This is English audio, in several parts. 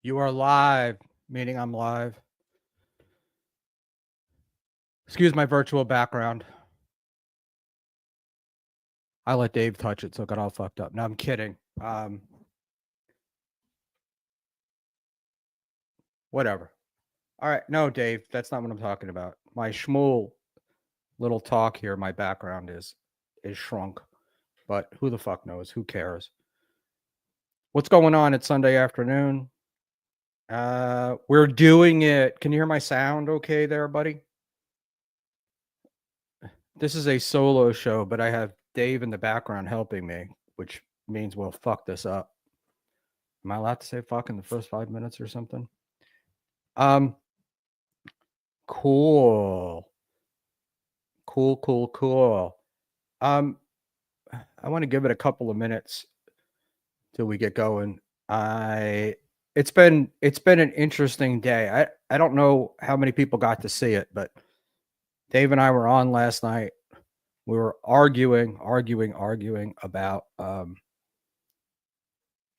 You are live, meaning I'm live. Excuse my virtual background. I let Dave touch it, so it got all fucked up. No, I'm kidding. Whatever. All right. No, Dave, that's not what I'm talking about. My Schmuel little talk here, my background is shrunk. But who the fuck knows? Who cares? What's going on? It's Sunday afternoon. We're doing it. Can you hear my sound okay there, buddy? This is a solo show, but I have Dave in the background helping me, which means we'll fuck this up. Am I allowed to say fuck in the first 5 minutes or something? Cool. Cool. I want to give it a couple of minutes till we get going. It's been an interesting day. I don't know how many people got to see it, but Dave and I were on last night. We were arguing about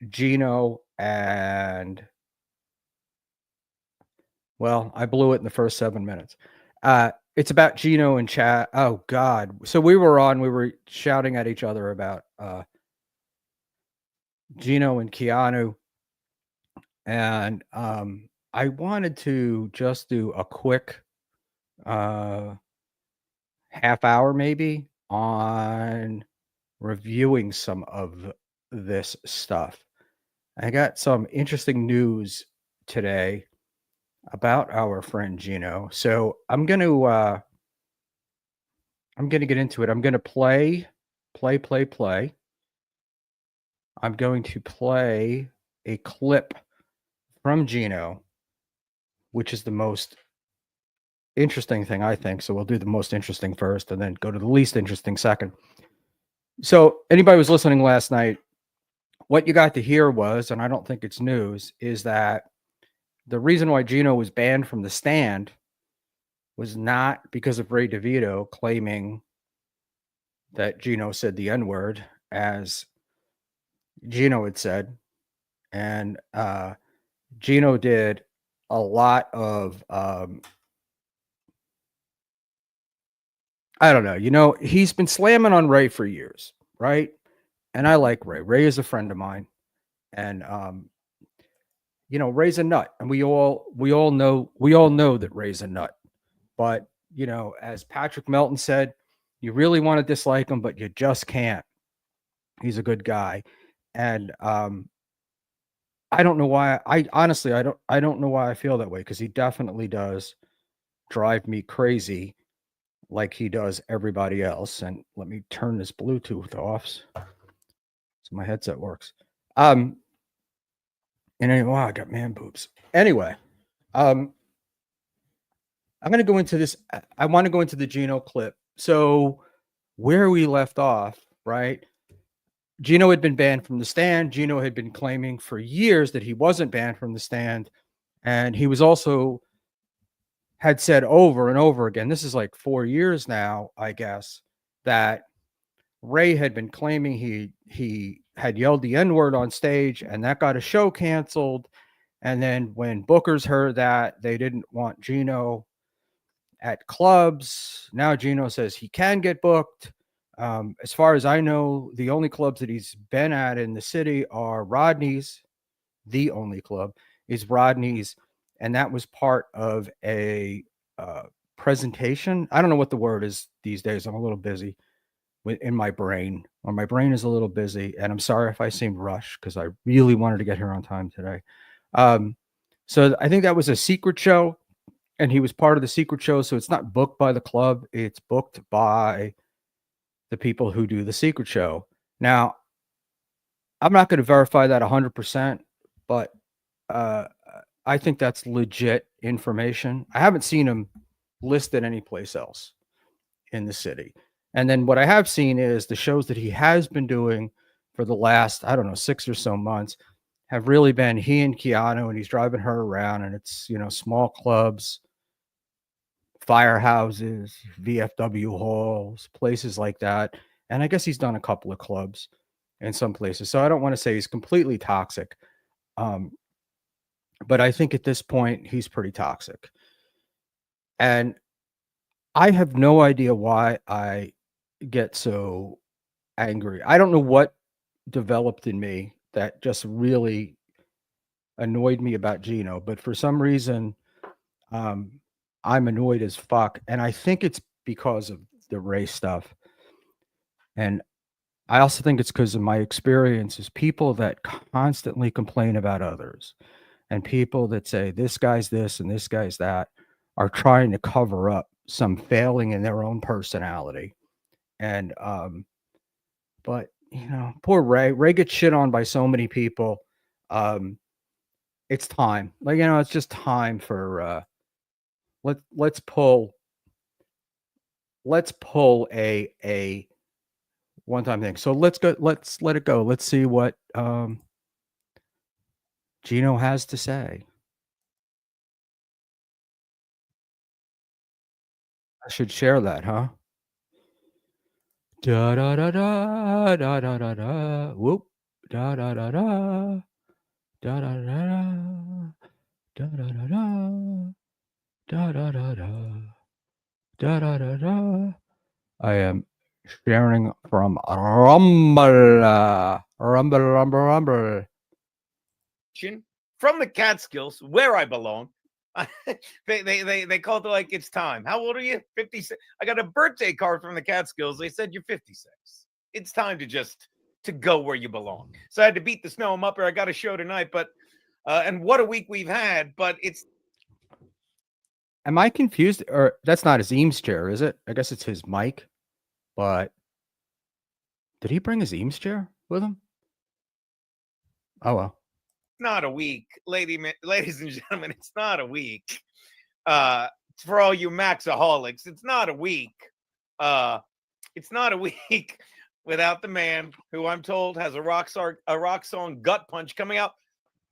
Gino and, well, I blew it in the first 7 minutes. It's about Gino and Chad. Oh God. So we were shouting at each other about Gino and Keanu. And I wanted to just do a quick half hour maybe on reviewing some of this stuff. I got some interesting news today about our friend Gino. So I'm going to get into it. I'm going to play. I'm going to play a clip from Gino, which is the most interesting thing, I think. So we'll do the most interesting first and then go to the least interesting second. So anybody was listening last night, what you got to hear was, and I don't think it's news, is that the reason why Gino was banned from the stand was not because of Ray DeVito claiming that Gino said the N-word, as Gino had said. And Gino did a lot of, I don't know, he's been slamming on Ray for years, right? And I like Ray. Ray is a friend of mine. And, Ray's a nut. And we all know that Ray's a nut. But, as Patrick Melton said, you really want to dislike him, but you just can't. He's a good guy. And I don't know why. I don't know why I feel that way, because he definitely does drive me crazy like he does everybody else. And let me turn this Bluetooth off so my headset works. And anyway, wow, I got man boobs. Anyway, I'm going to go into this. I want to go into the Gino clip. So where we left off, right? Gino had been banned from the stand. Gino had been claiming for years that he wasn't banned from the stand. And he was also had said over and over again, this is like 4 years now, I guess, that Ray had been claiming he had yelled the N-word on stage, and that got a show canceled. And then when bookers heard that, they didn't want Gino at clubs. Now Gino says he can get booked. As far as I know, the only clubs that he's been at in the city are Rodney's. The only club is Rodney's. And that was part of a presentation. I don't know what the word is these days. I'm a little busy in my brain, or my brain is a little busy. And I'm sorry if I seem rushed, because I really wanted to get here on time today. So I think that was a secret show, and he was part of the secret show. So it's not booked by the club. It's booked by the people who do the secret show. Now, I'm not going to verify that 100%, but I think that's legit information. I haven't seen him listed anyplace else in the city. And then what I have seen is the shows that he has been doing for the last, 6 or so months have really been he and Keanu, and he's driving her around, and it's, small clubs, firehouses, VFW halls, places like that. And I guess he's done a couple of clubs in some places. So I don't want to say he's completely toxic. But I think at this point he's pretty toxic. And I have no idea why I get so angry. I don't know what developed in me that just really annoyed me about Gino, but for some reason, um, I'm annoyed as fuck. And I think it's because of the race stuff. And I also think it's because of my experience is people that constantly complain about others and people that say this guy's this and this guy's that are trying to cover up some failing in their own personality. And but poor Ray. Ray gets shit on by so many people. Um, it's time. Like, it's just time for let's pull a one time thing. So let's let it go. Let's see what Gino has to say. I should share that, huh? Da da da da da da da da. Whoop. Da da da da. Da da da da. Da da da da. Da da da da. Da da da da. I am sharing from Rumble. Rumble, rumble, rumble. From the Catskills, where I belong. They called it like it's time. How old are you? 56. I got a birthday card from the Catskills. They said you're 56. It's time to go where you belong. So I had to beat the snow. I'm up here. I got a show tonight, but and what a week we've had. But it's. Am I confused? Or that's not his Eames chair, is it? I guess it's his mic. But did he bring his Eames chair with him? Oh well. Not a week, ladies and gentlemen. It's not a week. For all you Maxaholics, it's not a week. It's not a week without the man who I'm told has a rock song gut punch coming out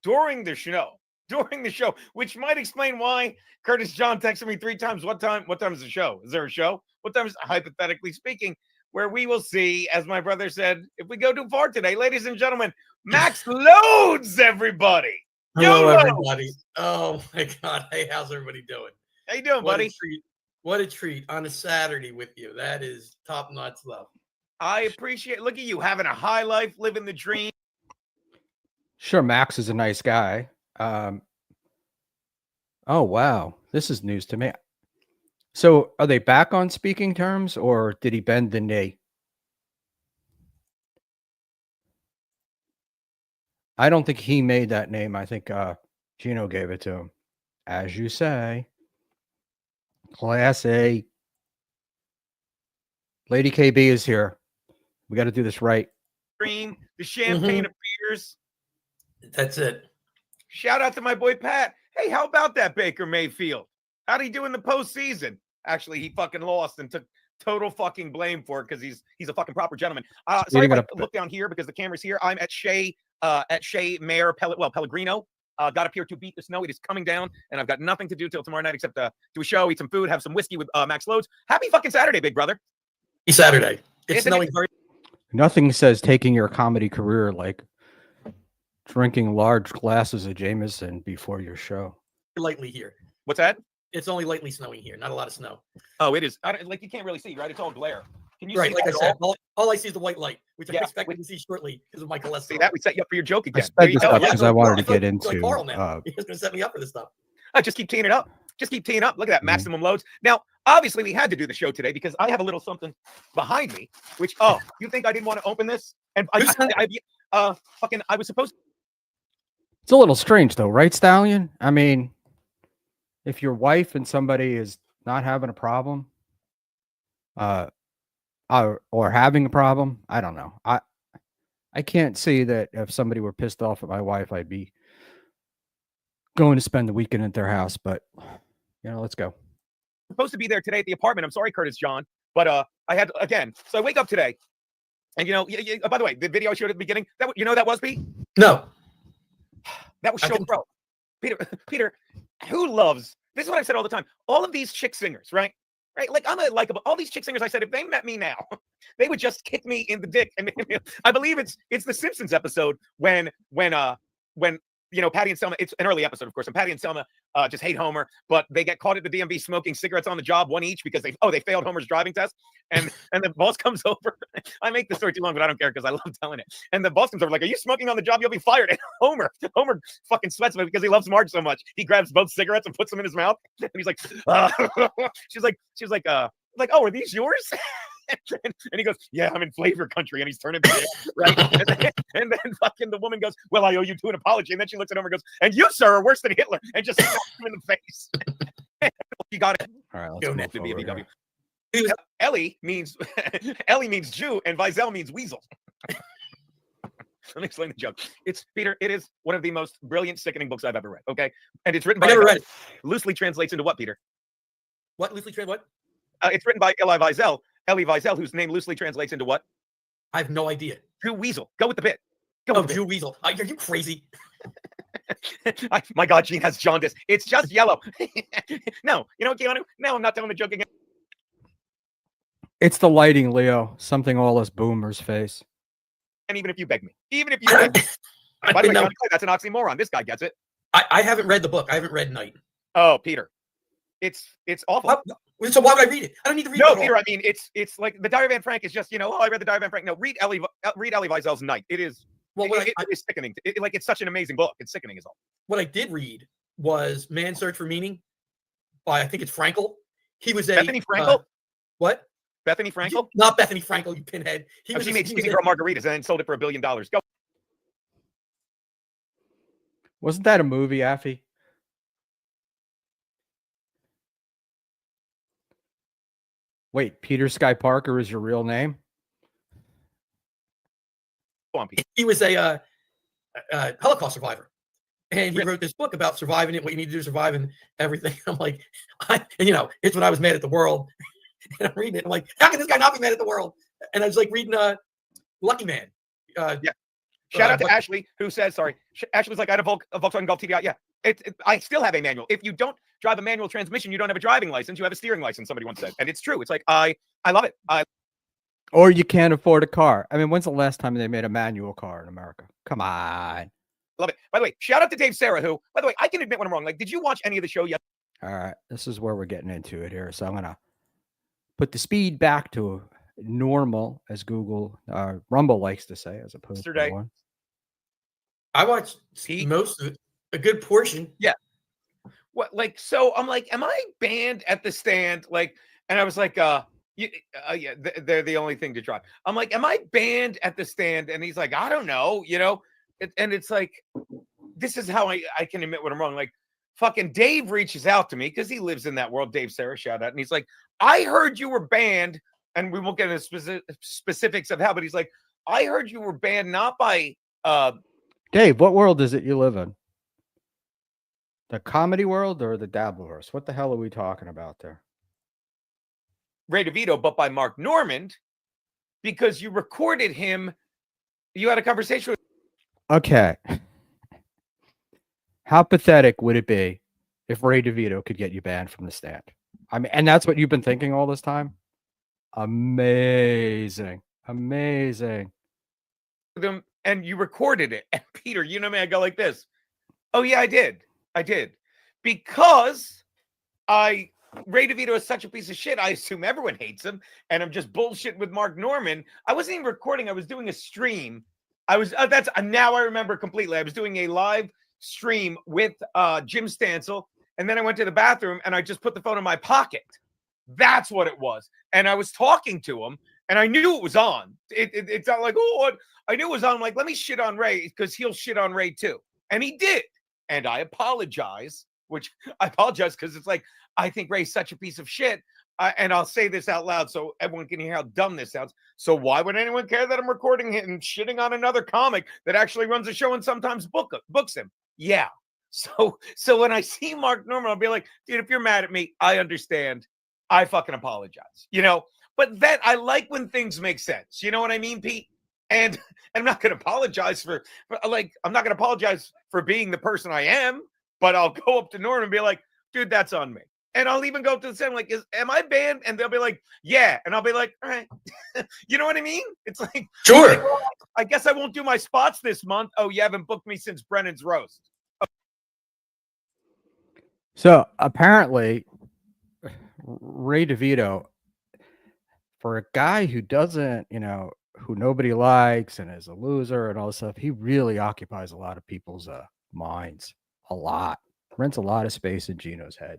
during the show. During the show, which might explain why Curtis John texted me 3 times. What time is the show? Is there a show? What time is, hypothetically speaking, where we will see, as my brother said, if we go too far today, ladies and gentlemen, Max Loads, everybody. Hello, everybody. Oh my God. Hey, how's everybody doing? How you doing, buddy? What a treat on a Saturday with you. That is top-notch love. I appreciate. Look at you having a high life, living the dream. Sure, Max is a nice guy. Oh wow, this is news to me. So, are they back on speaking terms, or did he bend the knee? I don't think he made that name. I think Gino gave it to him. As you say, Class A. Lady KB is here. We got to do this right. The champagne appears. That's it. Shout out to my boy Pat. Hey, how about that Baker Mayfield? How'd he do in the postseason? Actually, he fucking lost and took total fucking blame for it because he's a fucking proper gentleman. Sorry if I look down here because the camera's here. I'm at Shea Mayor Pellegrino. Got up here to beat the snow. It is coming down, and I've got nothing to do till tomorrow night except do a show, eat some food, have some whiskey with Max Loads. Happy fucking Saturday, big brother. Happy Saturday. It's snowing very. Nothing says taking your comedy career like drinking large glasses of Jameson before your show. Lightly here. What's that? It's only lightly snowing here. Not a lot of snow. Oh, it is. Like you can't really see, right? It's all glare. Can you right, see like I said, all I see is the white light, which I expect to see shortly because of my cholesterol. See that? We set you up for your joke again. I said this stuff because I wanted to get into. Like Carl now. He's going to set me up for this stuff. Just keep teeing it up. Just keep teeing up. Look at that, maximum loads. Now, obviously, we had to do the show today because I have a little something behind me. Which, you think I didn't want to open this? And I was supposed to. It's a little strange, though, right, Stallion? I mean, if your wife and somebody is not having a problem, or having a problem, I don't know. I can't see that if somebody were pissed off at my wife, I'd be going to spend the weekend at their house. But let's go. Supposed to be there today at the apartment. I'm sorry, Curtis John, but I had again. So I wake up today, and by the way, the video I showed at the beginning, that that was Pete. No, that was Show Pro. Peter, who loves? This is what I've said all the time. All of these chick singers, right? Right, like I'm a likable. All these chick singers, I said, if they met me now, they would just kick me in the dick. And I believe it's the Simpsons episode when Patty and Selma, it's an early episode, of course, and Patty and Selma just hate Homer, but they get caught at the DMV smoking cigarettes on the job, one each, because they failed Homer's driving test. And the boss comes over. I make the story too long, but I don't care because I love telling it. And the boss comes over like, "Are you smoking on the job? You'll be fired." And Homer fucking sweats because he loves Marge so much. He grabs both cigarettes and puts them in his mouth. And he's like, she's like, "Oh, are these yours?" And he goes, "Yeah, I'm in flavor country," and he's turning big, right? And then fucking the woman goes, "Well, I owe you an apology." And then she looks at him and goes, "And you, sir, are worse than Hitler," and just slaps him in the face. You got it. All right, let's Go move next to over BBW. here. Ellie means Jew, and Wiesel means weasel. Let me explain the joke. It's Peter. It is one of the most brilliant, sickening books I've ever read. Okay, and it's written by. I never read it. Loosely translates into what, Peter? What loosely translate? What? It's written by Elie Wiesel, whose name loosely translates into what? I have no idea. Jew weasel. Go with the bit. Go with the Jew weasel. Are you crazy? My God, Gene has jaundice. It's just yellow. No, you know what, Keanu? No, I'm not telling the joke again. It's the lighting, Leo. Something all us boomers face. And even if you beg me. By the way, Johnny, that's an oxymoron. This guy gets it. I haven't read the book. I haven't read Night. Oh, Peter. It's awful. So why would I read it? I don't need to read it. No, Peter, I mean, it's like the Diary of Anne Frank is just, I read the Diary of Anne Frank. No, read Elie Wiesel's Night. It is, it is sickening. It's such an amazing book. It's sickening is all. What I did read was Man's Search for Meaning by, I think it's Frankel. He was Bethany Frankel? What? Bethany Frankel? Not Bethany Frankel, you pinhead. She made Skinny Girl Margaritas and then sold it for $1 billion. Go. Wasn't that a movie, Affy? Wait, Peter Sky Parker is your real name? Go on, Pete. He was a Holocaust survivor. And he wrote this book about surviving it, what you need to do to survive and everything. I'm like, it's when I was mad at the world. And I'm reading it. I'm like, how can this guy not be mad at the world? And I was like reading Lucky Man. Yeah. Shout out to Ashley, who says, sorry. Ashley was like, I had a Volkswagen Golf TDI. Yeah. I still have a manual. If you don't drive a manual transmission, you don't have a driving license. You have a steering license, somebody once said. And it's true. It's like, I love it. Or you can't afford a car. I mean, when's the last time they made a manual car in America? Come on. Love it. By the way, shout out to Dave Sarah, who, by the way, I can admit when I'm wrong. Like, did you watch any of the show yet? All right. This is where we're getting into it here. So I'm going to put the speed back to normal, as Google Rumble likes to say, as opposed to one. I watched most of it, a good portion. Yeah. What, like, so I'm like, am I banned at the stand? Like, and I was like, yeah, they're the only thing to drive. I'm like, am I banned at the stand? And he's like, I don't know, and it's like, this is how I can admit when I'm wrong. Like, fucking Dave reaches out to me because he lives in that world. Dave Sarah, shout out. And he's like, I heard you were banned, and we won't get into specifics of how, but he's like, I heard you were banned not by Dave, what world is it you live in? The comedy world or the Dabbleverse? What the hell are we talking about there? Ray DeVito, but by Mark Normand, because you recorded him. You had a conversation with. Okay. How pathetic would it be if Ray DeVito could get you banned from the stand? I mean, and that's what you've been thinking all this time? Amazing. Amazing. Them, and you recorded it. And Peter, you know me, I go like this. Oh, yeah, I did. Because Ray DeVito is such a piece of shit. I assume everyone hates him. And I'm just bullshitting with Mark Normand. I wasn't even recording. I was doing a stream. Now I remember completely. I was doing a live stream with Jim Stansel. And then I went to the bathroom and I just put the phone in my pocket. That's what it was. And I was talking to him and I knew it was on. It's not like, oh, what? I knew it was on. I'm like, let me shit on Ray because he'll shit on Ray too. And he did. And I apologize, because it's like, I think Ray's such a piece of shit. And I'll say this out loud so everyone can hear how dumb this sounds. So why would anyone care that I'm recording him and shitting on another comic that actually runs a show and sometimes books him? Yeah. So when I see Mark Normand, I'll be like, dude, if you're mad at me, I understand. I fucking apologize, But then I like when things make sense. You know what I mean, Pete? And I'm not going to apologize I'm not going to apologize for being the person I am, but I'll go up to Norman and be like, dude, that's on me. And I'll even go up to the same, like, am I banned? And they'll be like, yeah. And I'll be like, all right. You know what I mean? It's like, sure. Like, well, I guess I won't do my spots this month. Oh, you haven't booked me since Brennan's roast. So apparently, Ray DeVito, for a guy who doesn't, who nobody likes and is a loser and all this stuff, he really occupies a lot of people's minds. A lot. Rents a lot of space in Gino's head.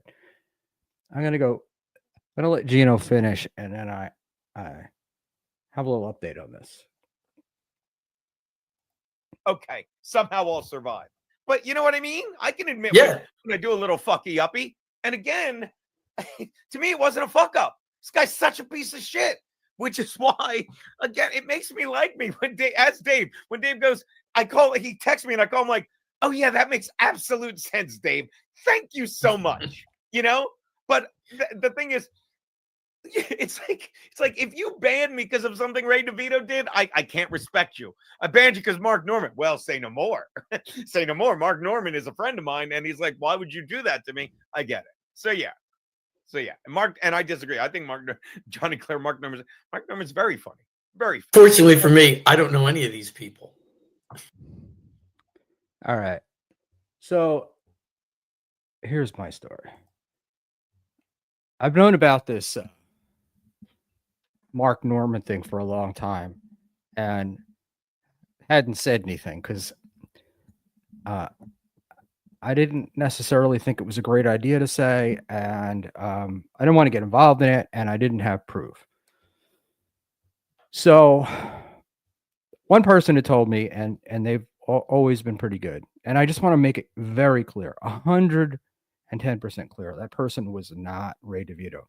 I'm gonna let Gino finish, and then I have a little update on this. Okay, somehow I'll survive. But you know what I mean? I can admit Yeah. when I do a little fucky uppy. And again, to me, it wasn't a fuck up. This guy's such a piece of shit, which is why, again, it makes me like me when Dave, when Dave goes, he texts me and I call him like, oh yeah, that makes absolute sense, Dave. Thank you so much. But the thing is, it's like if you banned me because of something Ray DeVito did, I can't respect you. I banned you because Mark Norman. Well, say no more. Say no more. Mark Norman is a friend of mine, and he's like, why would you do that to me? I get it. So yeah. And I disagree. I think Mark Norman's very funny. Very funny. Fortunately for me, I don't know any of these people. All right. So here's my story. I've known about this Mark Norman thing for a long time and hadn't said anything because I didn't necessarily think it was a great idea to say, and I didn't want to get involved in it, and I didn't have proof. So one person had told me, and they've always been pretty good, and I just want to make it very clear, 110% clear, that person was not Ray DeVito.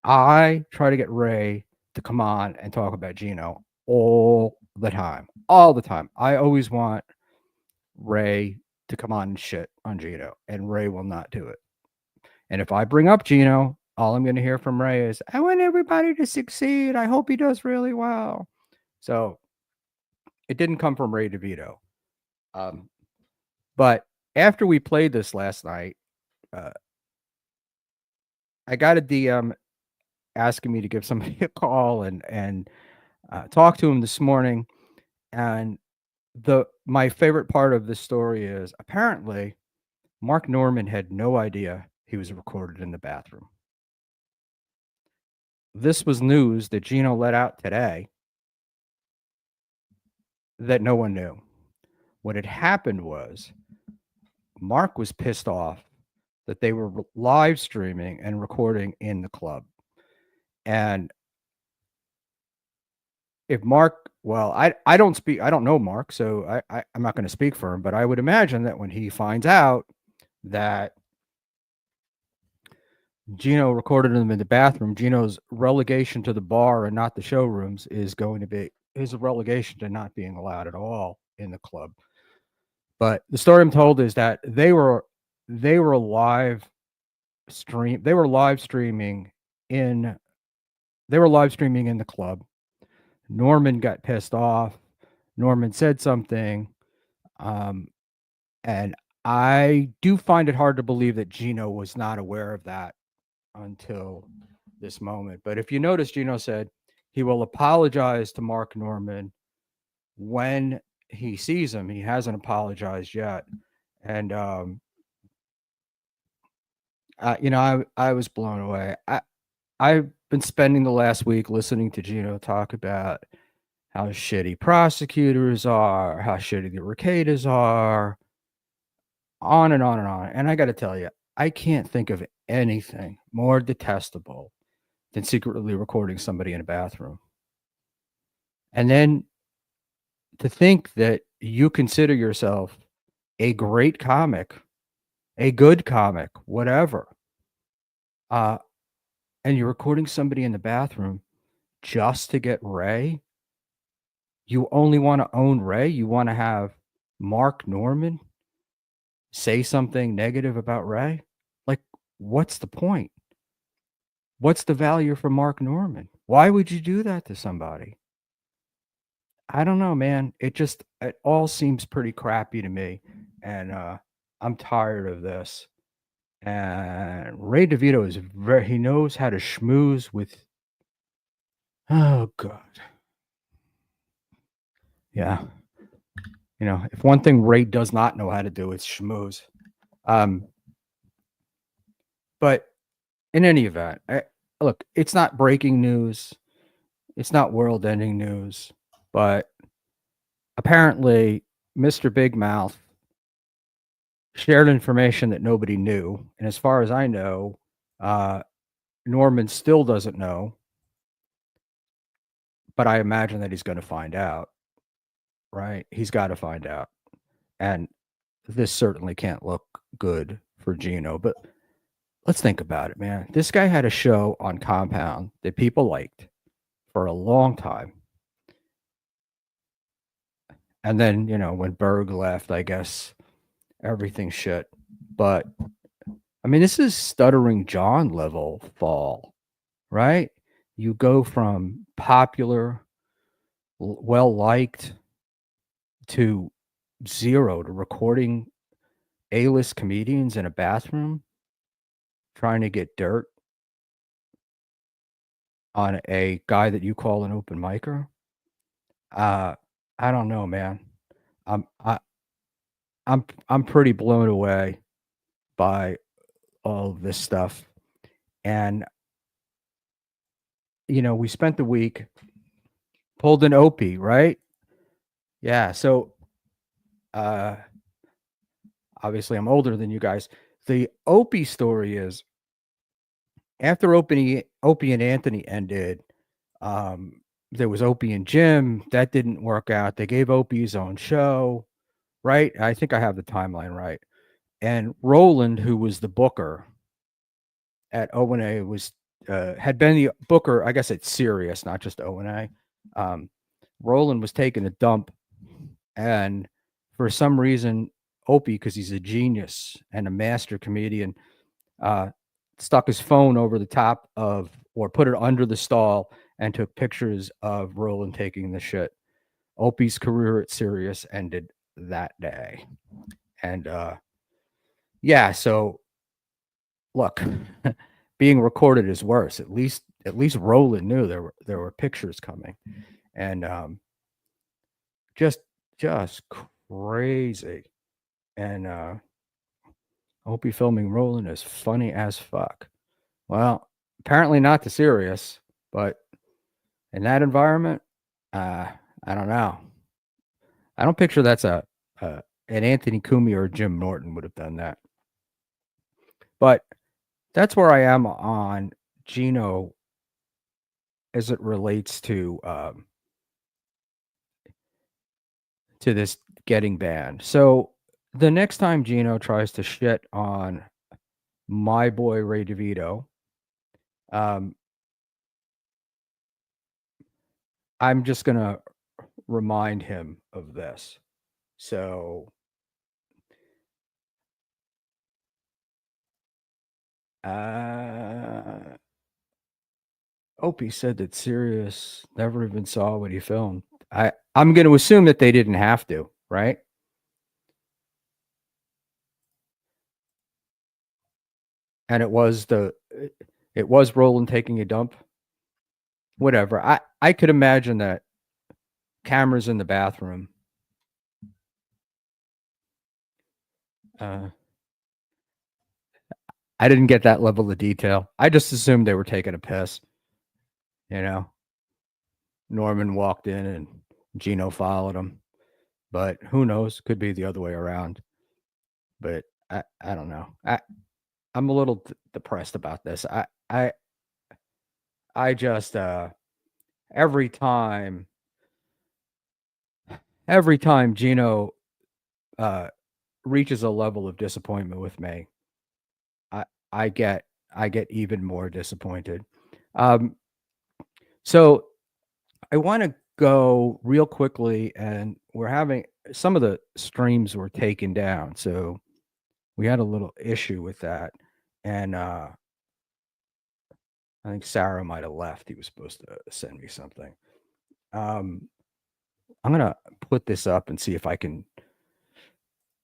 I try to get Ray to come on and talk about Gino all the time. I always want Ray to come on and shit on Gino, and Ray will not do it. And if I bring up Gino, all I'm going to hear from Ray is, I want everybody to succeed. I hope he does really well. So it didn't come from Ray DeVito. But after we played this last night, I got a DM asking me to give somebody a call and talk to him this morning. And my favorite part of this story is apparently Mark Norman had no idea he was recorded in the bathroom. This was news that Gino let out today that no one knew. What had happened was Mark was pissed off that they were live streaming and recording in the club. And if Mark, well, I don't know Mark, so I'm not going to speak for him, but I would imagine that when he finds out that Gino recorded him in the bathroom, Gino's relegation to the bar and not the showrooms is going to be his relegation to not being allowed at all in the club. But the story I'm told is that they were live streaming in the club. Norman got pissed off. Norman said something. And I do find it hard to believe that Gino was not aware of that until this moment. But if you notice, Gino said he will apologize to Mark Norman when he sees him. He hasn't apologized yet. And, I was blown away. I've been spending the last week listening to Gino talk about how shitty prosecutors are, how shitty the Recadas are, on and on and on. And I got to tell you, I can't think of anything more detestable than secretly recording somebody in a bathroom. And then to think that you consider yourself a great comic, a good comic, whatever, and you're recording somebody in the bathroom just to get Ray. You only want to own Ray. You want to have Mark Norman say something negative about Ray. Like, what's the point? What's the value for Mark Norman? Why would you do that to somebody? I don't know, man. It all seems pretty crappy to me. And I'm tired of this. And Ray DeVito he knows how to schmooze with, oh God. Yeah. If one thing Ray does not know how to do, it's schmooze. But in any event, look, it's not breaking news. It's not world-ending news, but apparently, Mr. Big Mouth shared information that nobody knew, and as far as I know, uh, Norman still doesn't know. But I imagine that he's going to find out, right? He's got to find out, and this certainly can't look good for Gino. But let's think about it, man. This guy had a show on Compound that people liked for a long time. And then, when Berg left, I guess everything shit. But I mean, this is Stuttering John level fall, right? You go from popular, well liked to zero to recording A-list comedians in a bathroom trying to get dirt on a guy that you call an open micer. I don't know, man. I'm I, I'm pretty blown away by all of this stuff. And we spent the week pulled an Opie, right? Yeah. So uh obviously I'm older than you guys. The Opie story is after Opie and Anthony ended, there was Opie and Jim. That didn't work out. They gave Opie his own show, right? I think I have the timeline right. And Roland, who was the booker at O&A, had been the booker, I guess, at Sirius, not just O&A. Roland was taking a dump, and for some reason, Opie, because he's a genius and a master comedian, stuck his phone over the top of, or put it under the stall, and took pictures of Roland taking the shit. Opie's career at Sirius ended that day. And yeah, so look, being recorded is worse. At least Roland knew there were pictures coming. And just crazy. And Opie filming Roland is funny as fuck. Well, apparently not to Sirius, but in that environment, I don't know. I don't picture that's an Anthony Cumia or Jim Norton would have done that. But that's where I am on Gino as it relates to this getting banned. So the next time Gino tries to shit on my boy Ray DeVito, I'm just gonna remind him of this. So Opie said that Sirius never even saw what he filmed. I'm going to assume that they didn't have to, right? And it was Roland taking a dump. Whatever. I could imagine that cameras in the bathroom. I didn't get that level of detail. I just assumed they were taking a piss. Norman walked in and Gino followed him. But who knows? Could be the other way around. But I don't know. I'm a little depressed about this. I just every time Gino reaches a level of disappointment with me, I get even more disappointed. So I want to go real quickly, and we're having some of the streams were taken down, so we had a little issue with that, and I think Sarah might have left. He was supposed to send me something. I'm gonna put this up and see if I can.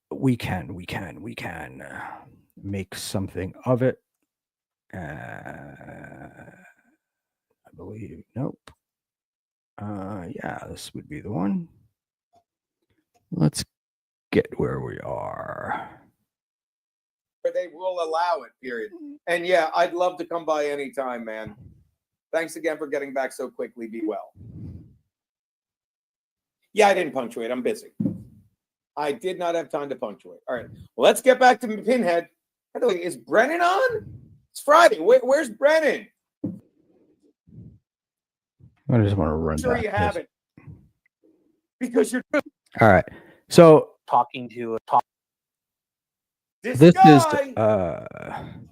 We can make something of it. I believe. Nope. Yeah, this would be the one. Let's get where we are. where they will allow it, period. And yeah, I'd love to come by anytime, man. Thanks again for getting back so quickly. Be well. Yeah, I didn't punctuate. I'm busy. I did not have time to punctuate. All right. Well, let's get back to Pinhead. By the way, is Brennan on? It's Friday. Where's Brennan? I just want to run Sure back you this. haven't. Because you're All right. So talking to a talk. this this guy. is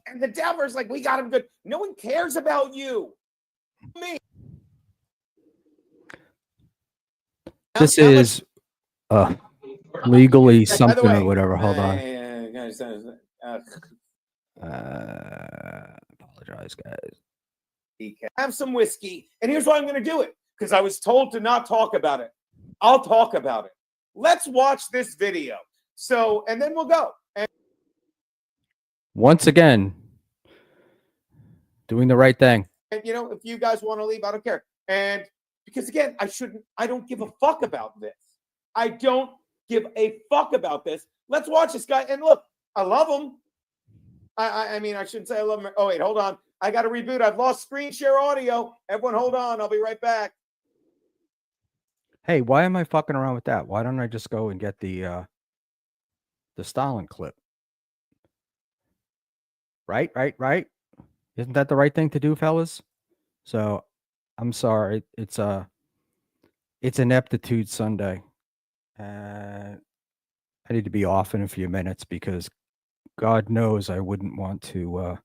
And the Devers, like, we got him good. No one cares about you. Me. this How much- is legally By the something way, or whatever. Hold on. Apologize, guys. Have some whiskey. And here's why I'm going to do it. Because I was told to not talk about it. I'll talk about it. Let's watch this video. So, and then we'll go. And Once again, doing the right thing. you know, if you guys want to leave, I don't care. And because again, I don't give a fuck about this. I don't give a fuck about this. Let's watch this guy. And look, I love him. I mean, I shouldn't say I love him. Oh, wait, hold on. I got to reboot. I've lost screen share audio. Everyone hold on. I'll be right back. Hey, why am I fucking around with that? Why don't I just go and get the Stalin clip? Right? Isn't that the right thing to do, fellas? So I'm sorry. It's Ineptitude Sunday. I need to be off in a few minutes because God knows I wouldn't want to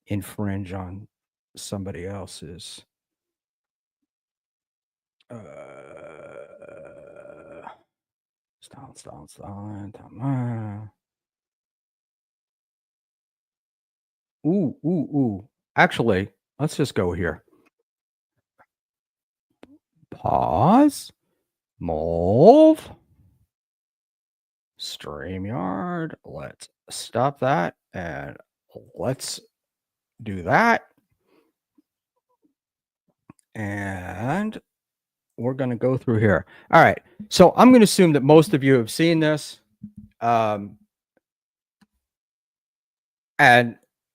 infringe on somebody else's. Stalin. Ooh. Actually, let's just go here. Pause. Move. StreamYard. Let's stop that and let's do that. And we're going to go through here. All right. So I'm going to assume that most of you have seen this and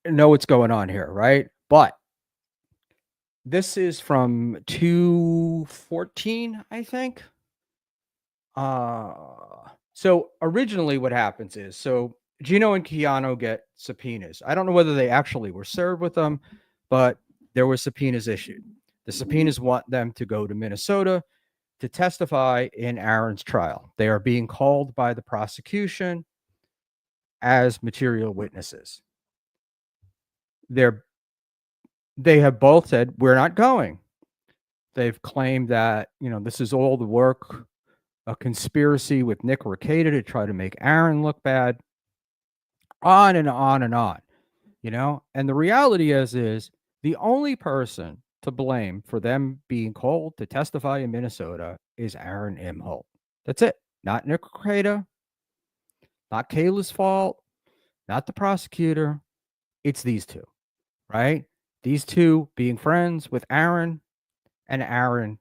know what's going on here, right? But this is from 2014, I think. So originally what happens is, so Gino and Keanu get subpoenas. I don't know whether they actually were served with them, but there were subpoenas issued. The subpoenas want them to go to Minnesota to testify in Aaron's trial. They are being called by the prosecution as material witnesses. They have both said, we're not going. They've claimed that, this is all the work, a conspiracy with Nick Rekieta to try to make Aaron look bad, on and on and on, And the reality is the only person to blame for them being called to testify in Minnesota is Aaron M. Holt. That's it. Not Nick Rekieta, not Kayla's fault, not the prosecutor. It's these two, right? These two being friends with Aaron, and Aaron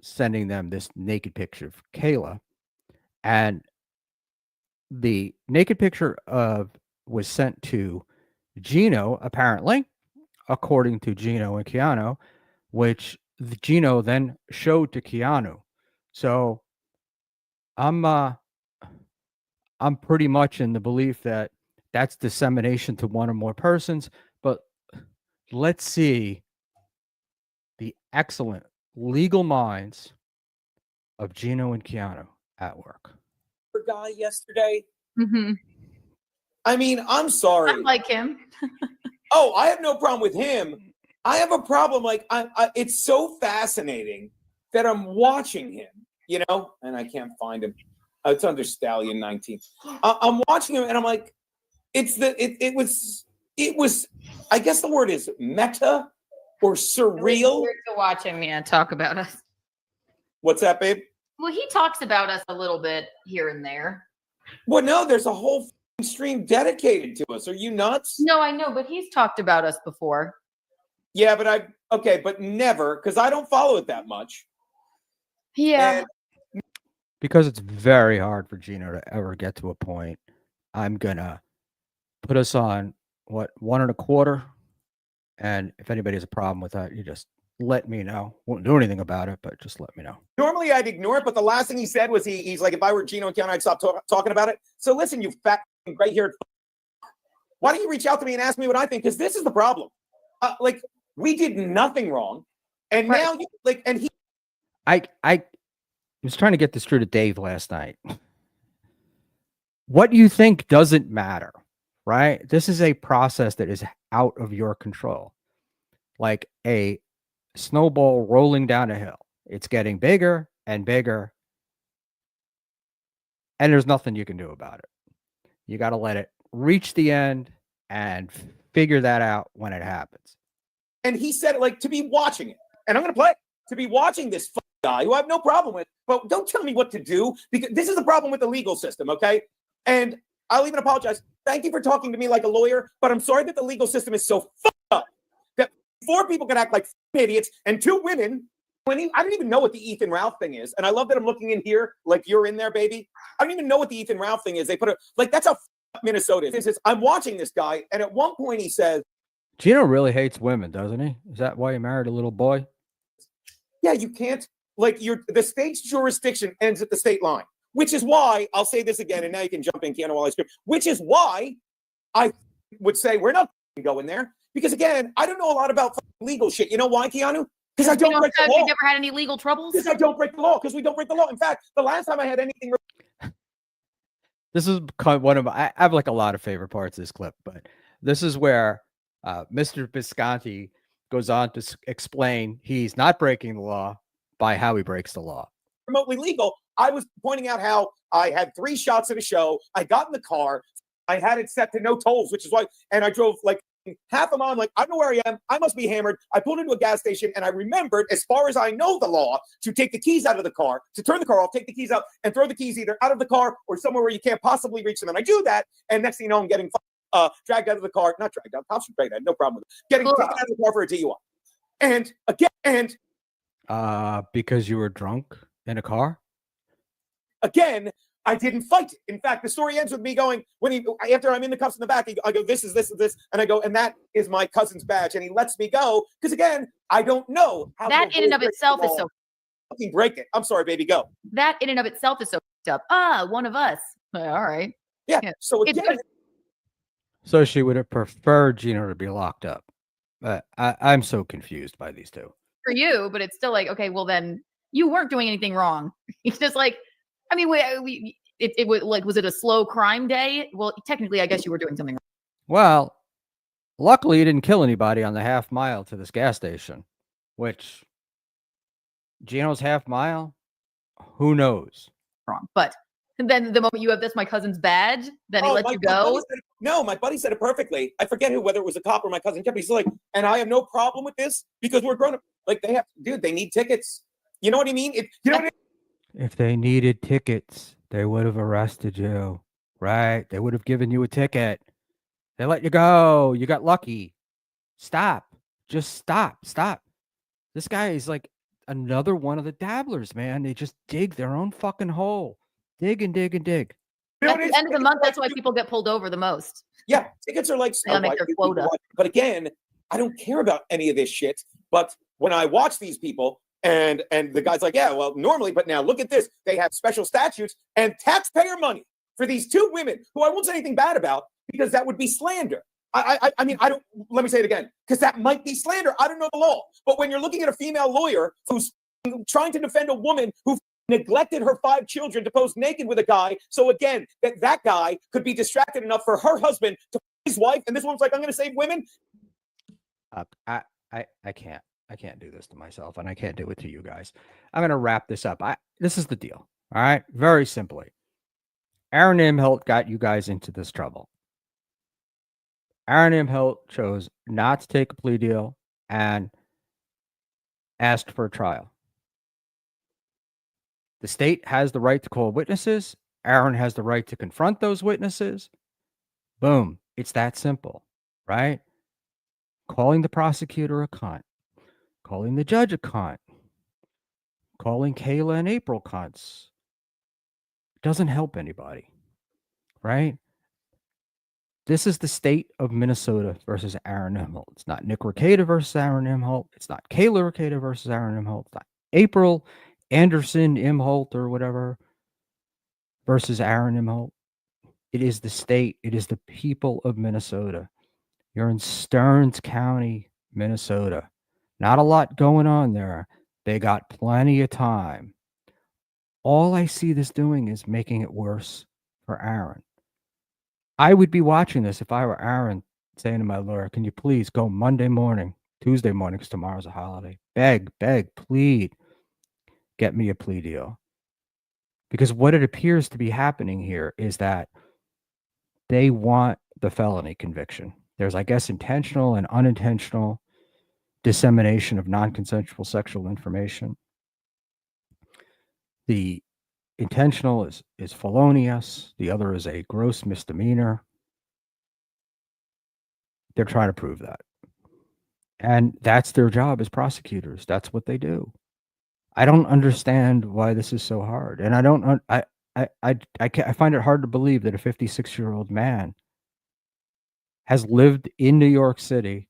sending them this naked picture of Kayla. And the naked picture was sent to Gino, apparently, according to Gino and Keanu, which Gino then showed to Keanu. So I'm pretty much in the belief that that's dissemination to one or more persons. But let's see the excellent legal minds of Gino and Keanu at work. Guy yesterday. Mm-hmm. I mean, I'm sorry. I like him. Oh, I have no problem with him. I have a problem. Like, it's so fascinating that I'm watching him, and I can't find him. It's under Stallion 19. I'm watching him, and I'm like, it was. I guess the word is meta or surreal. Weird to watch him, talk about us. What's that, babe? Well, he talks about us a little bit here and there. Well, no, there's a whole stream dedicated to us. Are you nuts? No, I know, but he's talked about us before. Yeah, but but never, because I don't follow it that much. Yeah. And because it's very hard for Gino to ever get to a point. I'm gonna put us on what, 1.25. And if anybody has a problem with that, you just let me know. Won't do anything about it, but just let me know. Normally I'd ignore it, but the last thing he said was he's like, if I were Gino and Keanu, I'd stop talking about it. So listen, you fat gray haired. Why don't you reach out to me and ask me what I think? Because this is the problem. Like, we did nothing wrong, and Right. now you like, and he. I was trying to get this through to Dave last night. What you think doesn't matter, right? This is a process that is out of your control. Like a snowball rolling down a hill. It's getting bigger and bigger, and there's nothing you can do about it. You got to let it reach the end and figure that out when it happens. And he said it like to be watching it, and I'm going to play it, to be watching this guy who I have no problem with, but don't tell me what to do, because this is the problem with the legal system, okay? And I'll even apologize. Thank you for talking to me like a lawyer, but I'm sorry that the legal system is so fucked up that 4 people can act like idiots and 2 women. I don't even know what the Ethan Ralph thing is, and I love that I'm looking in here like you're in there, baby. I don't even know what the Ethan Ralph thing is. They put it like that's how Minnesota is. I'm watching this guy, and at one point he says, Gino really hates women, doesn't he? Is that why he married a little boy? yeah, you can't, like, the state's jurisdiction ends at the state line, which is why, I'll say this again, and now you can jump in, Keanu, while I script, which is why I would say we're not going there, because again, I don't know a lot about legal shit. You know why, Keanu? Because I don't break the law. You've never had any legal troubles? Because I don't break the law, because we don't break the law. In fact, the last time I had anything... This is one of my, I have like a lot of favorite parts of this clip, but this is where Mr. Bisconti goes on to explain he's not breaking the law by how he breaks the law. remotely legal. I was pointing out how I had 3 shots at a show. I got in the car. I had it set to no tolls, which is why, and I drove like half a mile. I'm like, I don't know where I am. I must be hammered. I pulled into a gas station, and I remembered, as far as I know the law, to take the keys out of the car, to turn the car off, take the keys out, and throw the keys either out of the car or somewhere where you can't possibly reach them. And I do that, and next thing you know, I'm getting dragged out of the car. Not dragged out. Cops are great. I had no problem with it. Getting taken out of the car for a DUI. And again, because you were drunk in a car? Again, I didn't fight it. In fact, the story ends with me going, after I'm in the cuffs in the back, I go, this is this, and I go, and that is my cousin's badge, and he lets me go, because again, I don't know how that in and of itself is so fucking break it. I'm sorry, baby, go. That in and of itself is so up. One of us. All right. Yeah. Yeah. So again, so she would have preferred Gino to be locked up. I'm so confused by these two. For you, but it's still like, okay, well then you weren't doing anything wrong. It's just like, I mean, it was like, was it a slow crime day? Well, technically, I guess you were doing something wrong. Well, luckily you didn't kill anybody on the half mile to this gas station, which Gino's half mile, who knows? Wrong. But then the moment you have this, my cousin's badge, then he lets you go. My buddy said it perfectly. I forget whether it was a cop or my cousin kept. He's like, and I have no problem with this because we're grown up. Like they need tickets. You know what I mean? If they needed tickets, they would have arrested you, right? They would have given you a ticket. They let you go. You got lucky. Stop. Just stop. Stop. This guy is like another one of the dabblers, man. They just dig their own fucking hole. Dig and dig and dig. At the end of the month, that's why people get pulled over the most. Yeah, tickets are like They'll make their quota. But again, I don't care about any of this shit. But when I watch these people, and the guy's like, yeah, well, normally, but now look at this. They have special statutes and taxpayer money for these 2 women who I won't say anything bad about, because that would be slander. I mean, I don't, let me say it again, because that might be slander. I don't know the law. But when you're looking at a female lawyer who's trying to defend a woman who neglected her 5 children to pose naked with a guy, so again, that guy could be distracted enough for her husband to his wife, and this one's like, I'm going to save women. I can't. I can't do this to myself, and I can't do it to you guys. I'm going to wrap this up. This is the deal. All right. Very simply. Aaron Imholt got you guys into this trouble. Aaron Imholt chose not to take a plea deal and asked for a trial. The state has the right to call witnesses. Aaron has the right to confront those witnesses. Boom. It's that simple, right? Calling the prosecutor a cunt. Calling the judge a cunt. Calling Kayla and April cunts. Doesn't help anybody, right? This is the state of Minnesota versus Aaron Imholt. It's not Nick Rekieta versus Aaron Imholt. It's not Kayla Rekieta versus Aaron Imholt. It's not April Anderson Imholt or whatever versus Aaron Imholt. It is the state. It is the people of Minnesota. You're in Stearns County, Minnesota. Not a lot going on there. They got plenty of time. All I see this doing is making it worse for Aaron. I would be watching this if I were Aaron, saying to my lawyer, can you please go Monday morning, Tuesday morning, because tomorrow's a holiday. Beg, plead, get me a plea deal. Because what it appears to be happening here is that they want the felony conviction. There's, I guess, intentional and unintentional dissemination of non-consensual sexual information. The intentional is felonious. The other is a gross misdemeanor. They're trying to prove that. And that's their job as prosecutors. That's what they do. I don't understand why this is so hard. And I find it hard to believe that a 56-year-old man has lived in New York City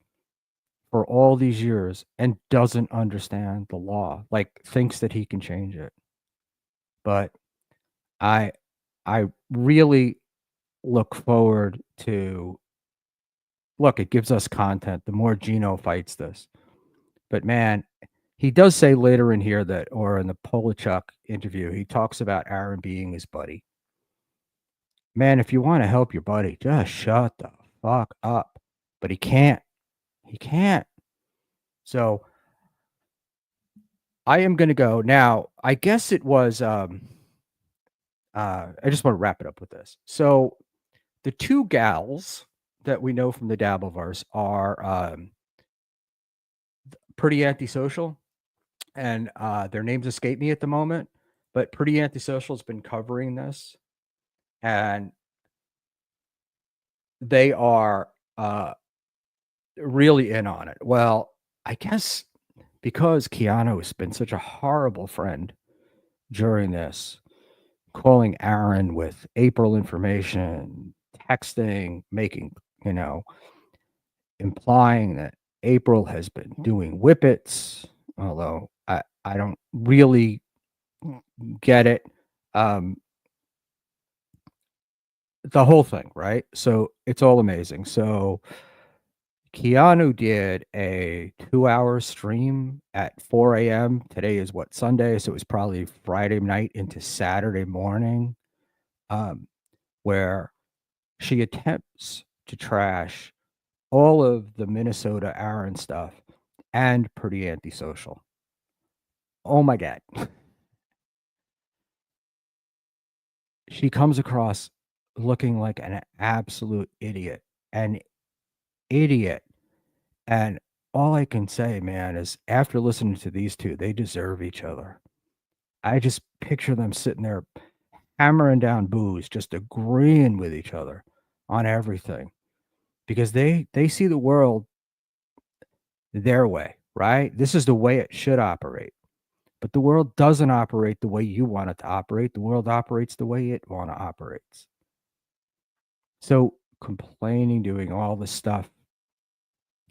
for all these years and doesn't understand the law, like thinks that he can change it. But I really look forward to, look, it gives us content the more Gino fights this. But man, he does say later in here that, or in the Polachuk interview, he talks about Aaron being his buddy. Man, if you want to help your buddy, just shut the fuck up. But he can't. He can't. So I am going to go now. I guess it was, I just want to wrap it up with this. So the two gals that we know from the Dabbleverse are pretty antisocial, and their names escape me at the moment, but Pretty Antisocial has been covering this, and they are really in on it. Well, I guess because Keanu has been such a horrible friend during this, calling Aaron with April information, texting, making, implying that April has been doing whippets, although I don't really get it. The whole thing, right? So it's all amazing. So Keanu did a 2-hour stream at 4 a.m. Today is what, Sunday? So it was probably Friday night into Saturday morning, where she attempts to trash all of the Minnesota Aaron stuff and Pretty Antisocial. Oh my God. She comes across looking like an absolute idiot. An idiot. And all I can say, man, is after listening to these two, they deserve each other. I just picture them sitting there hammering down booze, just agreeing with each other on everything. Because they see the world their way, right? This is the way it should operate. But the world doesn't operate the way you want it to operate. The world operates the way it operates. So complaining, doing all this stuff,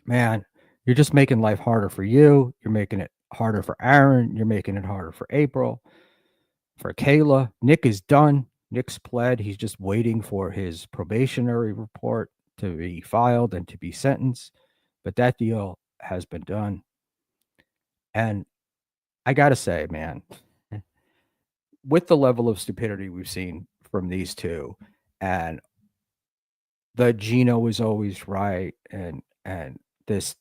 man, you're just making life harder for you. You're making it harder for Aaron. You're making it harder for April, for Kayla. Nick is done. Nick's pled. He's just waiting for his probationary report to be filed and to be sentenced. But that deal has been done. And I got to say, man, with the level of stupidity we've seen from these two, and the Gino is always right, and this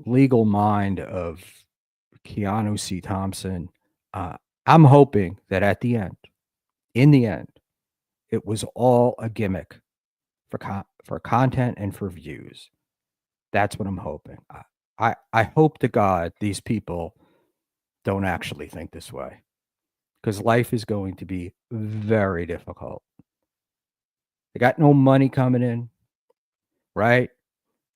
legal mind of Keanu C. Thompson, I'm hoping that in the end, it was all a gimmick for content and for views. That's what I'm hoping. I hope to God these people don't actually think this way, because life is going to be very difficult. They got no money coming in, right?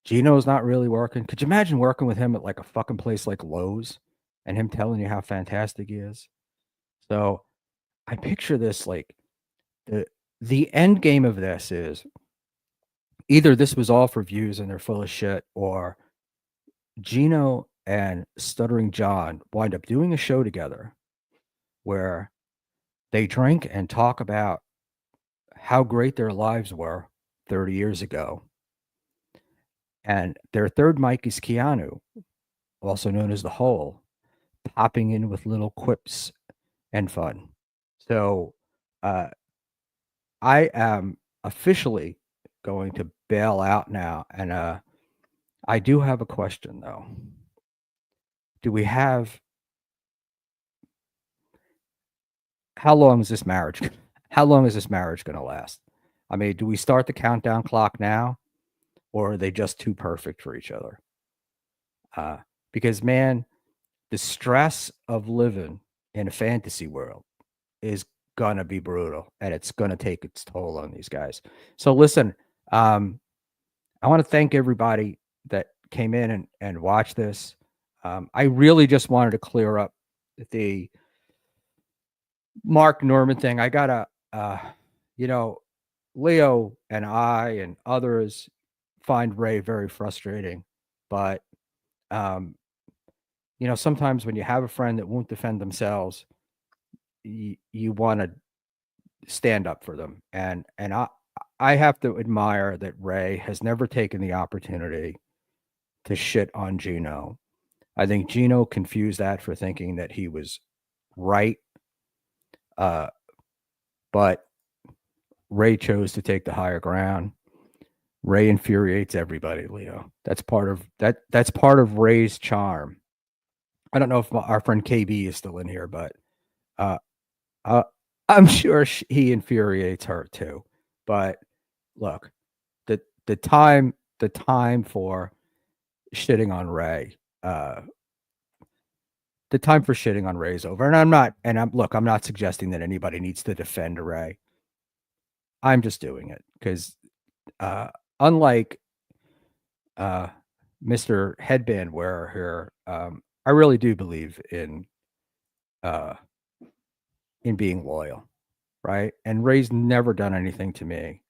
Gino's not really working. Could you imagine working with him at like a fucking place like Lowe's and him telling you how fantastic he is? So I picture this like the end game of this is either this was all for views and they're full of shit, or Gino and Stuttering John wind up doing a show together where they drink and talk about how great their lives were 30 years ago. And their third mic is Keanu, also known as the Hole, popping in with little quips and fun. So I am officially going to bail out now. And I do have a question, though. Do we have... How long is this marriage? How long is this marriage going to last? I mean, do we start the countdown clock now, or are they just too perfect for each other? Because, man, the stress of living in a fantasy world is gonna be brutal, and it's gonna take its toll on these guys. So, listen, I want to thank everybody that came in and watched this. I really just wanted to clear up the Mark Norman thing. I gotta, Leo and I and others find Ray very frustrating, but sometimes when you have a friend that won't defend themselves, you want to stand up for them, and I have to admire that Ray has never taken the opportunity to shit on Gino. I think Gino confused that for thinking that he was right, but Ray chose to take the higher ground. Ray infuriates everybody, Leo. That's part of that. That's part of Ray's charm. I don't know if our friend KB is still in here, but I'm sure he infuriates her too. But look, the time for shitting on Ray, the time for shitting on Ray is over. And I'm not suggesting that anybody needs to defend Ray. I'm just doing it because unlike Mr. Headband Wearer here, I really do believe in being loyal, right? And Ray's never done anything to me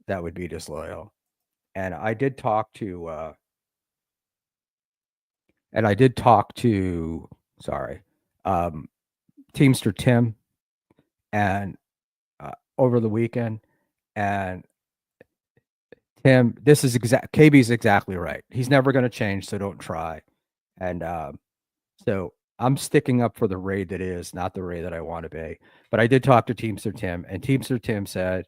that would be disloyal. And I did talk to Teamster Tim and over the weekend, and Tim, KB's exactly right. He's never going to change, so don't try. And so I'm sticking up for the Ray that is, not the Ray that I want to be. But I did talk to Teamster Tim, and Teamster Tim said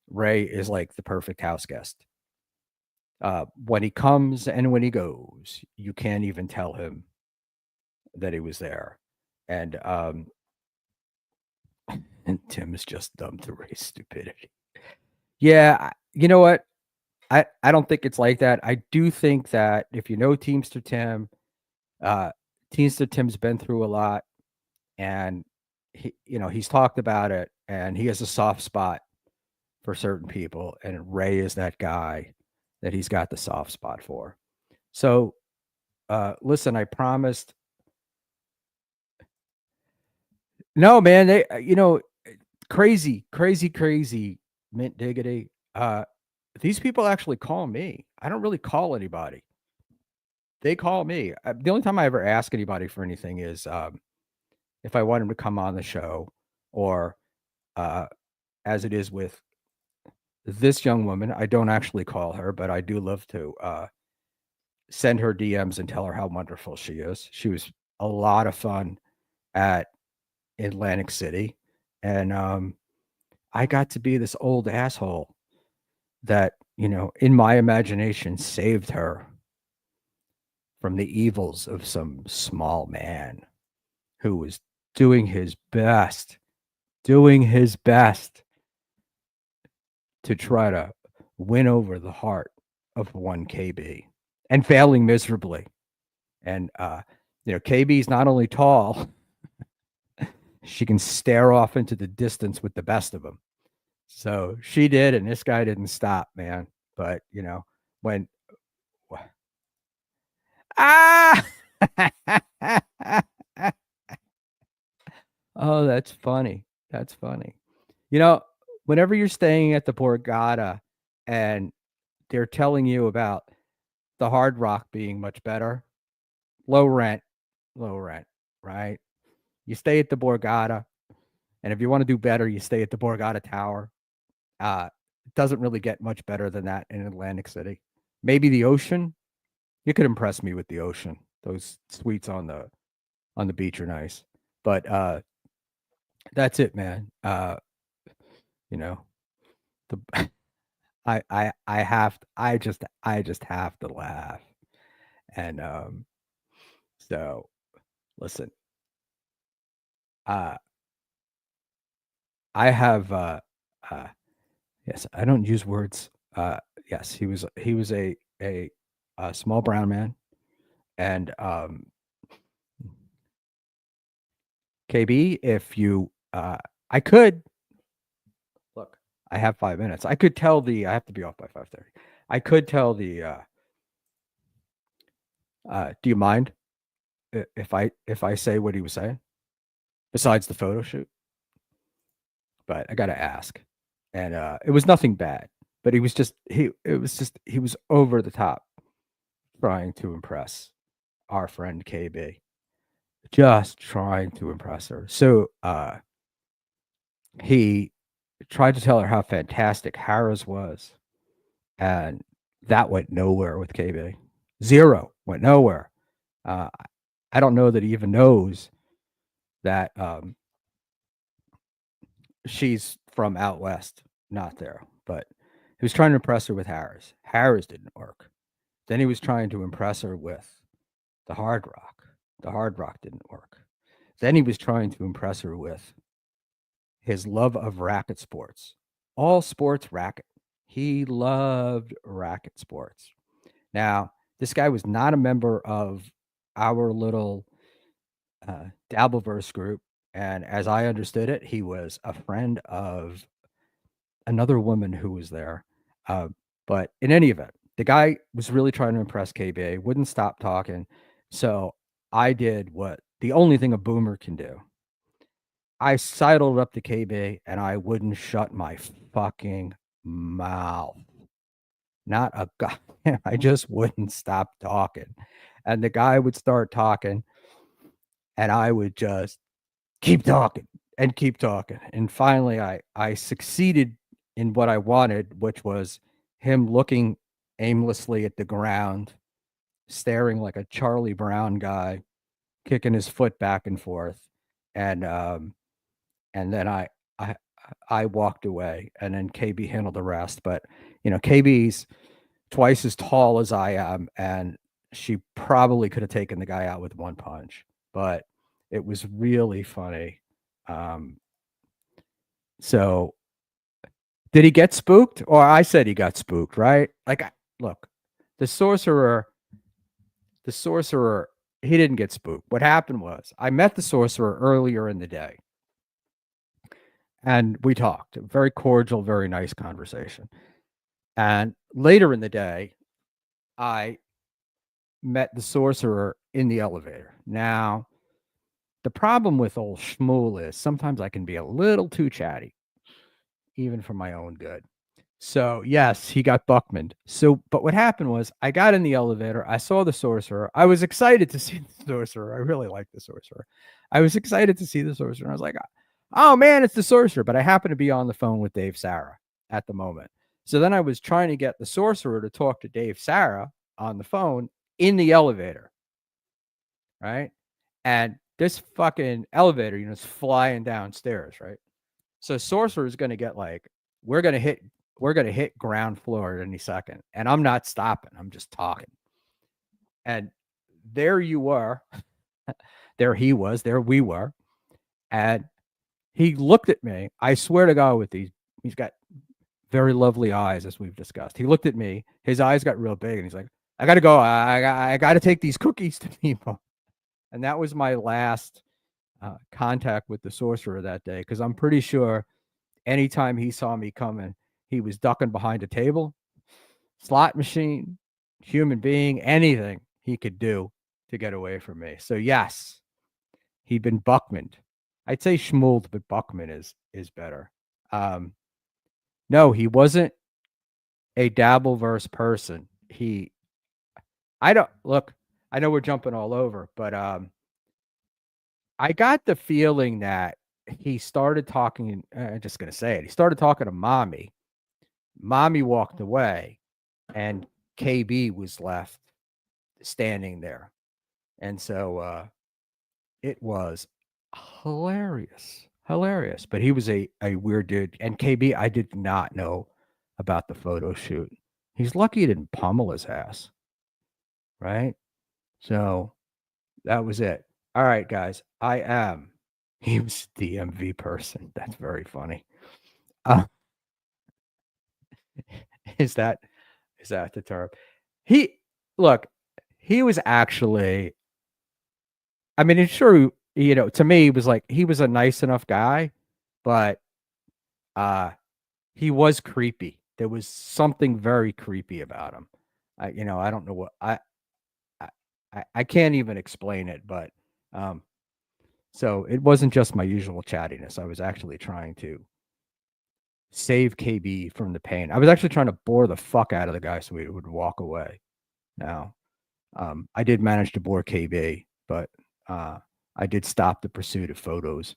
Ray is like the perfect house guest. When he comes and when he goes, you can't even tell him that he was there. And Tim is just dumb to Ray's stupidity. Yeah, you know what? I don't think it's like that. I do think that if you know Teamster Tim, Teamster Tim's been through a lot, and he's talked about it, and he has a soft spot for certain people, and Ray is that guy that he's got the soft spot for. So, listen, I promised. No, man, they, crazy, mint diggity. These people actually call me. I don't really call anybody. They call me. The only time I ever ask anybody for anything is if I want them to come on the show, or as it is with this young woman, I don't actually call her, but I do love to send her DMs and tell her how wonderful she is. She was a lot of fun at Atlantic City, and I got to be this old asshole that, in my imagination, saved her from the evils of some small man who was doing his best to try to win over the heart of one KB, and failing miserably. And KB's not only tall, she can stare off into the distance with the best of them. So she did, and this guy didn't stop, man. But when oh, that's funny. That's funny. Whenever you're staying at the Borgata and they're telling you about the Hard Rock being much better. Low rent, right? You stay at the Borgata, and if you want to do better, you stay at the Borgata Tower. It doesn't really get much better than that in Atlantic City. Maybe the Ocean. You could impress me with the Ocean. Those suites on the beach are nice, but that's it, man. You know, the I just have to laugh, and so listen, uh, I have uh, yes, I don't use words. Yes, he was a small brown man, and KB, if you I could look, I have 5 minutes. I could tell the I have to be off by 5:30. I could tell the do you mind if I say what he was saying besides the photo shoot? But I got to ask. And it was nothing bad, but he was just he was over the top trying to impress our friend KB. Just trying to impress her. So he tried to tell her how fantastic Harris was, and that went nowhere with KB. Zero, went nowhere. Uh, I don't know that he even knows that she's from out west, not there. But he was trying to impress her with Harris. Harris didn't work. Then he was trying to impress her with the Hard Rock. The Hard Rock didn't work. Then he was trying to impress her with his love of racket sports. All sports racket. He loved racket sports. Now, this guy was not a member of our little Dabbleverse group. And as I understood it, he was a friend of another woman who was there. But in any event, the guy was really trying to impress KB, wouldn't stop talking. So I did what the only thing a boomer can do. I sidled up to KB and I wouldn't shut my fucking mouth. Not a guy. I just wouldn't stop talking. And the guy would start talking and I would just keep talking and keep talking. And finally I succeeded in what I wanted, which was him looking aimlessly at the ground, staring like a Charlie Brown guy, kicking his foot back and forth. And then I walked away, and then KB handled the rest. But KB's twice as tall as I am, and she probably could have taken the guy out with one punch. But it was really funny. So did he get spooked? Or I said he got spooked, right? Like, look, the sorcerer, he didn't get spooked. What happened was I met the sorcerer earlier in the day. And we talked. A very cordial, very nice conversation. And later in the day, I met the sorcerer in the elevator. Now, the problem with old Schmuel is sometimes I can be a little too chatty, even for my own good. So, yes, he got Buckmaned. So, but what happened was I got in the elevator. I saw the sorcerer. I was excited to see the sorcerer. I really like the sorcerer. I was excited to see the sorcerer. And I was like, oh man, it's the sorcerer. But I happened to be on the phone with Dave Sarah at the moment. So then I was trying to get the sorcerer to talk to Dave Sarah on the phone in the elevator. Right. And this fucking elevator, is flying downstairs. Right. So sorcerer is going to get we're going to hit ground floor at any second. And I'm not stopping. I'm just talking. And there you were. There he was. There we were. And he looked at me. I swear to God, he's got very lovely eyes, as we've discussed. He looked at me. His eyes got real big, and he's like, I got to go. I got to take these cookies to people. And that was my last contact with the sorcerer that day, because I'm pretty sure anytime he saw me coming, he was ducking behind a table, slot machine, human being, anything he could do to get away from me. So yes, he'd been Buckmaned. I'd say Schmuel, but Buckman is better. No, he wasn't a Dabbleverse person. I don't look. I know we're jumping all over, but I got the feeling that he started talking. I'm just gonna say it. He started talking to mommy. Mommy walked away, and KB was left standing there, and so it was hilarious. But he was a weird dude, and KB, I did not know about the photo shoot. He's lucky he didn't pummel his ass, right? So that was it. All right, guys. I am. He was DMV person. That's very funny. Uh, is that the term? He look. He was actually. I mean, it's true. To me, he was like he was a nice enough guy, but uh, he was creepy. There was something very creepy about him. I don't know what I, I can't even explain it, but um, so it wasn't just my usual chattiness. I was actually trying to save KB from the pain. I was actually trying to bore the fuck out of the guy so he would walk away. Now, I did manage to bore KB, but I did stop the pursuit of photos.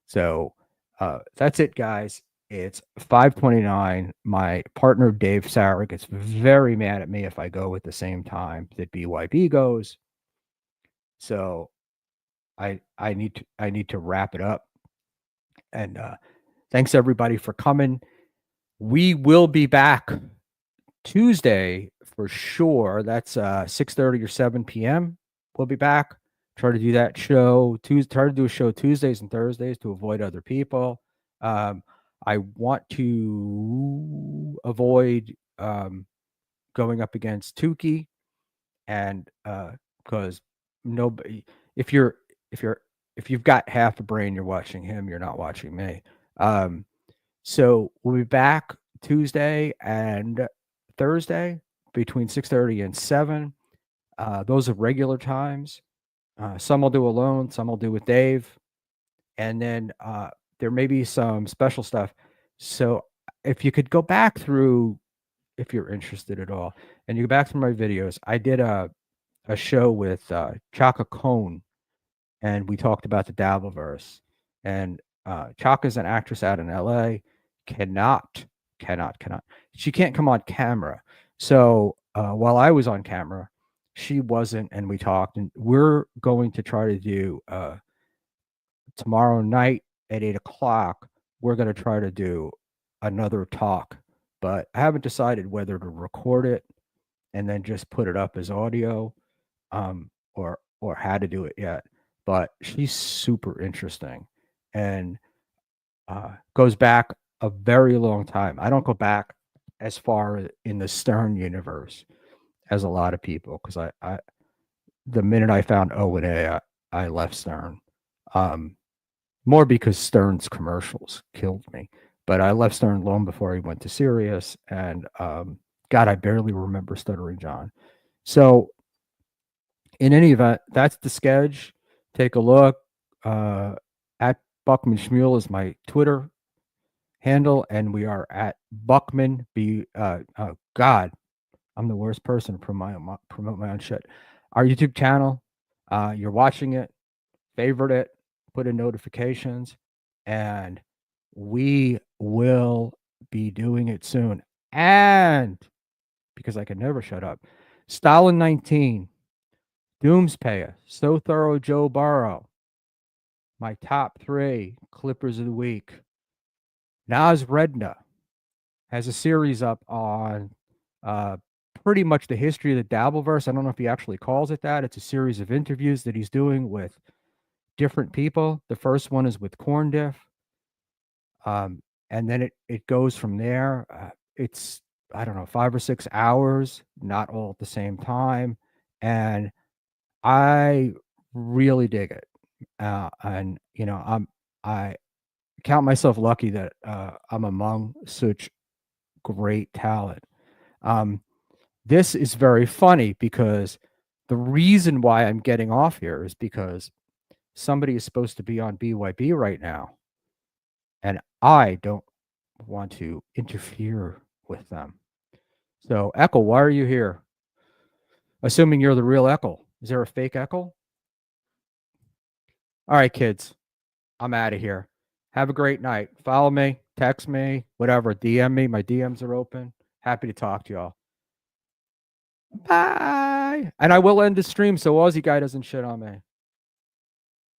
So that's it, guys. It's 5:29. My partner Dave Sarah gets very mad at me if I go at the same time that BYB goes. So I need to wrap it up. And thanks everybody for coming. We will be back Tuesday for sure. That's 6:30 or 7 p.m. We'll be back. Try to do that show Tuesday. Try to do a show Tuesdays and Thursdays to avoid other people. I want to avoid going up against Tukey, and because nobody, if you're if you've got half a brain, you're watching him. You're not watching me. So we'll be back Tuesday and Thursday between 6:30 and 7. Those are regular times. Some I'll do alone, some I'll do with Dave, and then there may be some special stuff. So if you could go back through, if you're interested at all, and you go back through my videos, I did a show with Chaka Cone, and we talked about the Dabbleverse. And Chaka's an actress out in LA. Cannot. She can't come on camera. So while I was on camera, she wasn't, and we talked. And we're going to try to do tomorrow night at 8 o'clock. We're going to try to do another talk, but I haven't decided whether to record it and then just put it up as audio, or how to do it yet. But she's super interesting, and goes back a very long time. I don't go back as far in the Stern universe as a lot of people, because I the minute I found O and A, I left Stern. More because Stern's commercials killed me. But I left Stern long before he went to Sirius, and God, I barely remember Stuttering John. So in any event, that's the sketch. Take a look. At Buckman Schmuel is my Twitter handle, and we are at Buckman. God, I'm the worst person to promote my own shit. Our YouTube channel. You're watching it. Favorite it. Put in notifications, and we will be doing it soon. And because I can never shut up, Stalin 19. Doomspaya, So Thorough Joe Burrow, my top 3 Clippers of the week. Naz Redna has a series up on pretty much the history of the Dabbleverse. I don't know if he actually calls it that. It's a series of interviews that he's doing with different people. The first one is with Corn Diff. And then it goes from there. It's, I don't know, 5 or 6 hours, not all at the same time. And I really dig it. And I count myself lucky that I'm among such great talent. This is very funny because the reason why I'm getting off here is because somebody is supposed to be on BYB right now, and I don't want to interfere with them. So, Echo, why are you here? Assuming you're the real Echo. Is there a fake Echo? All right, kids. I'm out of here. Have a great night. Follow me, text me, whatever. DM me. My DMs are open. Happy to talk to y'all. Bye. And I will end the stream so Aussie guy doesn't shit on me.